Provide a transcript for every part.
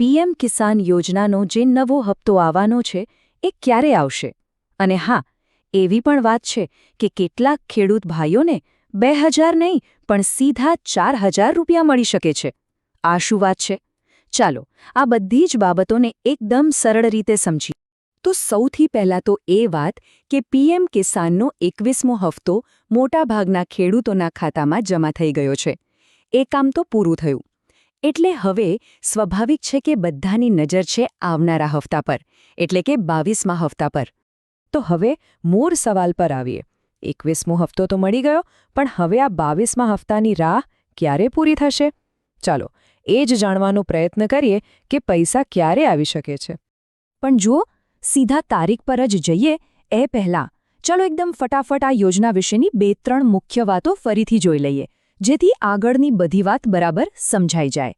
PM કિસાન યોજનાનો જે નવો હપ્તો આવવાનો છે એ ક્યારે આવશે? અને હા, એવી પણ વાત છે કે કેટલાક ખેડૂત ભાઈઓને 2000 નહીં પણ સીધા 4000 રૂપિયા મળી શકે છે. આ શું વાત છે? ચાલો આ બધી જ બાબતોને એકદમ સરળ રીતે સમજીએ. તો સૌથી પહેલાં તો એ વાત કે પીએમ કિસાનનો 21મો હપ્તો મોટાભાગના ખેડૂતોના ખાતામાં જમા થઈ ગયો છે. એ કામ તો પૂરું થયું. એટલે હવે સ્વાભાવિક છે કે બધાની નજર છે આવનારા હપ્તા પર, એટલે કે 22મા હપ્તા પર. તો હવે મૂળ સવાલ પર આવીએ. 21મો હપ્તો તો મળી ગયો, પણ હવે આ 22મા હપ્તાની રાહ ક્યારે પૂરી થશે? ચાલો એ જ જાણવાનો પ્રયત્ન કરીએ કે પૈસા ક્યારે આવી શકે છે. પણ જુઓ, સીધા તારીખ પર જ જઈએ એ પહેલાં ચાલો એકદમ ફટાફટ આ યોજના વિશેની 2-3 મુખ્ય વાતો ફરીથી જોઈ લઈએ, જેથી આગળની બધી વાત બરાબર સમજાઈ જાય.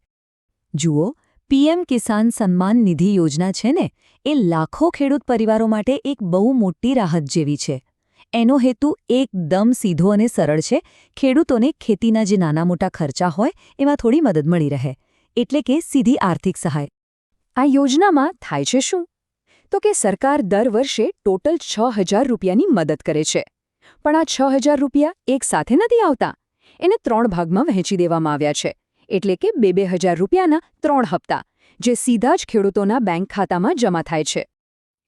જુઓ, પીએમ કિસાન સન્માન નિધિ યોજના છે ને, એ લાખો ખેડૂત પરિવારો માટે એક બહુ મોટી રાહત જેવી છે. એનો હેતુ એકદમ સીધો અને સરળ છે. ખેડૂતોને ખેતીના જે નાના-મોટા ખર્ચા હોય એમાં થોડી મદદ મળી રહે, એટલે કે સીધી આર્થિક સહાય. આ યોજનામાં થાય છે શું? તો કે સરકાર દર વર્ષે ટોટલ 6000 રૂપિયાની મદદ કરે છે. પણ આ 6000 રૂપિયા એક સાથે નથી આવતા. એને 3 ભાગમાં વહેંચી દેવામાં આવ્યા છે, એટલે કે 2000 રૂપિયાના 3 હપ્તા, જે સીધા જ ખેડૂતોના બેંક ખાતામાં જમા થાય છે.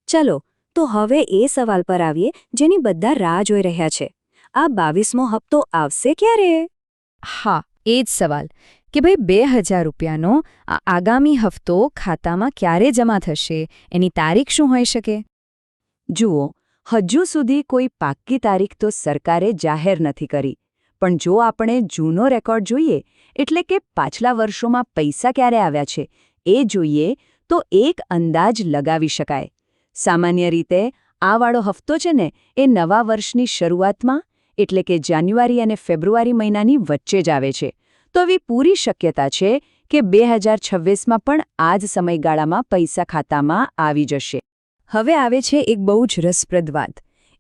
ચલો, તો હવે એ સવાલ પર આવીએ જેની બધા રાહ જોઈ રહ્યા છે. આ 22મો હપ્તો આવશે ક્યારે? હા, એ જ સવાલ કે ભાઈ 2000 રૂપિયાનો આ આગામી હપ્તો ખાતામાં ક્યારે જમા થશે, એની તારીખ શું હોઈ શકે? જુઓ, હજુ સુધી કોઈ પાક્કી તારીખ તો સરકારે જાહેર નથી કરી. પણ જો આપણે જૂનો રેકોર્ડ જોઈએ, એટલે કે પાછલા વર્ષોમાં પૈસા ક્યારે આવ્યા છે એ જોઈએ, તો એક અંદાજ લગાવી શકાય. સામાન્ય રીતે આ વાળો હપ્તો છે ને, એ નવા વર્ષની શરૂઆતમાં, એટલે કે જાન્યુઆરી અને ફેબ્રુઆરી મહિનાની વચ્ચે જ આવે છે. તો એવી પૂરી શક્યતા છે કે 2026માં પણ આ જ સમયગાળામાં પૈસા ખાતામાં આવી જશે. હવે આવે છે એક બહુ જ રસપ્રદ વાત.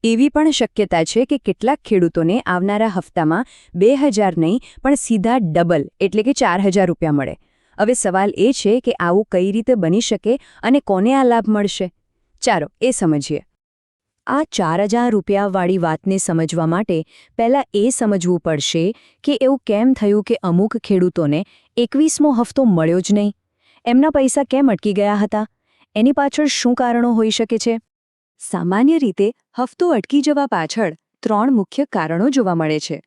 એવી પણ શક્યતા છે કે કેટલાક ખેડૂતોને આવનારા હપ્તામાં 2000 નહીં પણ સીધા ડબલ, એટલે કે 4000 રૂપિયા મળે. હવે સવાલ એ છે કે આવું કઈ રીતે બની શકે અને કોને આ લાભ મળશે? ચાલો એ સમજીએ. આ 4000 રૂપિયાવાળી વાતને સમજવા માટે પહેલાં એ સમજવું પડશે કે એવું કેમ થયું કે અમુક ખેડૂતોને 21મો હપ્તો મળ્યો જ નહીં. એમના પૈસા કેમ અટકી ગયા હતા? એની પાછળ શું કારણો હોઈ શકે છે? સામાન્ય રીતે હપ્તો અટકી જવા પાછળ 3 મુખ્ય કારણો જોવા મળે છે.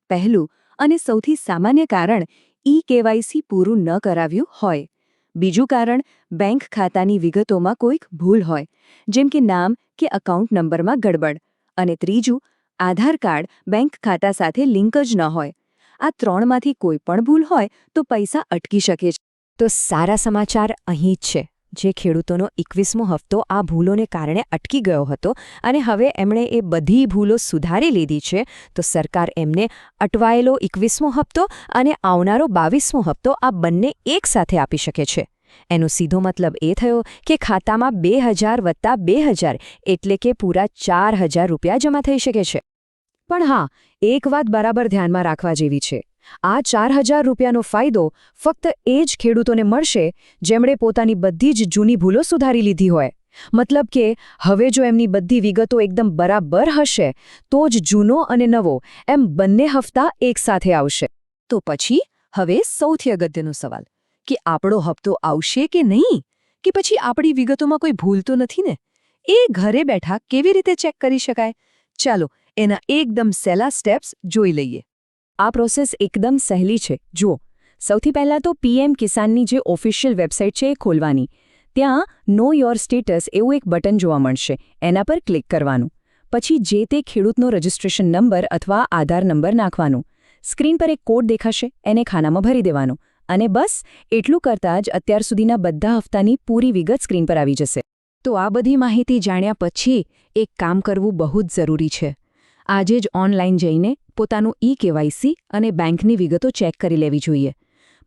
પહેલું અને સૌથી સામાન્ય કારણ ઈ-કેવાયસી પૂરું ન કરાવ્યું હોય. બીજું કારણ બેંક ખાતાની વિગતોમાં કોઈક ભૂલ હોય, જેમ કે નામ કે એકાઉન્ટ નંબરમાં ગડબડ. અને ત્રીજું, આધાર કાર્ડ બેંક ખાતા સાથે લિંક જ ન હોય. આ 3માંથી કોઈ પણ ભૂલ હોય તો પૈસા અટકી શકે છે. તો સારા સમાચાર અહીં જ છે. જે ખેડૂતોનો 21મો હપ્તો આ ભૂલોને કારણે અટકી ગયો હતો અને હવે એમણે એ બધી ભૂલો સુધારી લીધી છે, તો સરકાર એમને અટવાયેલો 21મો હપ્તો અને આવનારો 22મો હપ્તો આ બંને એકસાથે આપી શકે છે. એનો સીધો મતલબ એ થયો કે ખાતામાં 2000 વત્તા 2000, એટલે કે પૂરા 4000 રૂપિયા જમા થઈ શકે છે. પણ હા, એક વાત બરાબર ધ્યાનમાં રાખવા જેવી છે. આ 4000 રૂપિયાનો ફાયદો ફક્ત એ જ ખેડૂતોને મળશે જેમણે પોતાની બધી જ જૂની ભૂલો સુધારી લીધી હોય. મતલબ કે હવે જો એમની બધી વિગતો એકદમ બરાબર હશે, તો જ જૂનો અને નવો એમ બંને હપ્તા એકસાથે આવશે. તો પછી હવે સૌથી અગત્યનો સવાલ કે આપણો હપ્તો આવશે કે નહીં? કે પછી આપણી વિગતોમાં કોઈ ભૂલ તો નથી ને? એ ઘરે બેઠા કેવી રીતે ચેક કરી શકાય? ચાલો એના એકદમ સહેલા સ્ટેપ્સ જોઈ લઈએ. આ પ્રોસેસ એકદમ સહેલી છે. જુઓ, સૌથી પહેલાં તો પીએમ કિસાનની જે ઓફિશિયલ વેબસાઇટ છે એ ખોલવાની. ત્યાં નો યોર સ્ટેટસ એવું એક બટન જોવા મળશે. એના પર ક્લિક કરવાનું. પછી જે તે ખેડૂતનો રજિસ્ટ્રેશન નંબર અથવા આધાર નંબર નાખવાનું. સ્ક્રીન પર એક કોડ દેખાશે, એને ખાનામાં ભરી દેવાનો. અને બસ એટલું કરતાં જ અત્યાર સુધીના બધા હપ્તાની પૂરી વિગત સ્ક્રીન પર આવી જશે. તો આ બધી માહિતી જાણ્યા પછી એક કામ કરવું બહુ જ જરૂરી છે. આજે જ ઓનલાઈન જઈને પોતાનું ઈ-કેવાયસી અને બેંકની વિગતો ચેક કરી લેવી જોઈએ.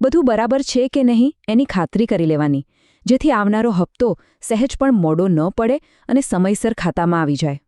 બધું બરાબર છે કે નહીં એની ખાતરી કરી લેવાની, જેથી આવનારો હપ્તો સહેજ પણ મોડો ન પડે અને સમયસર ખાતામાં આવી જાય.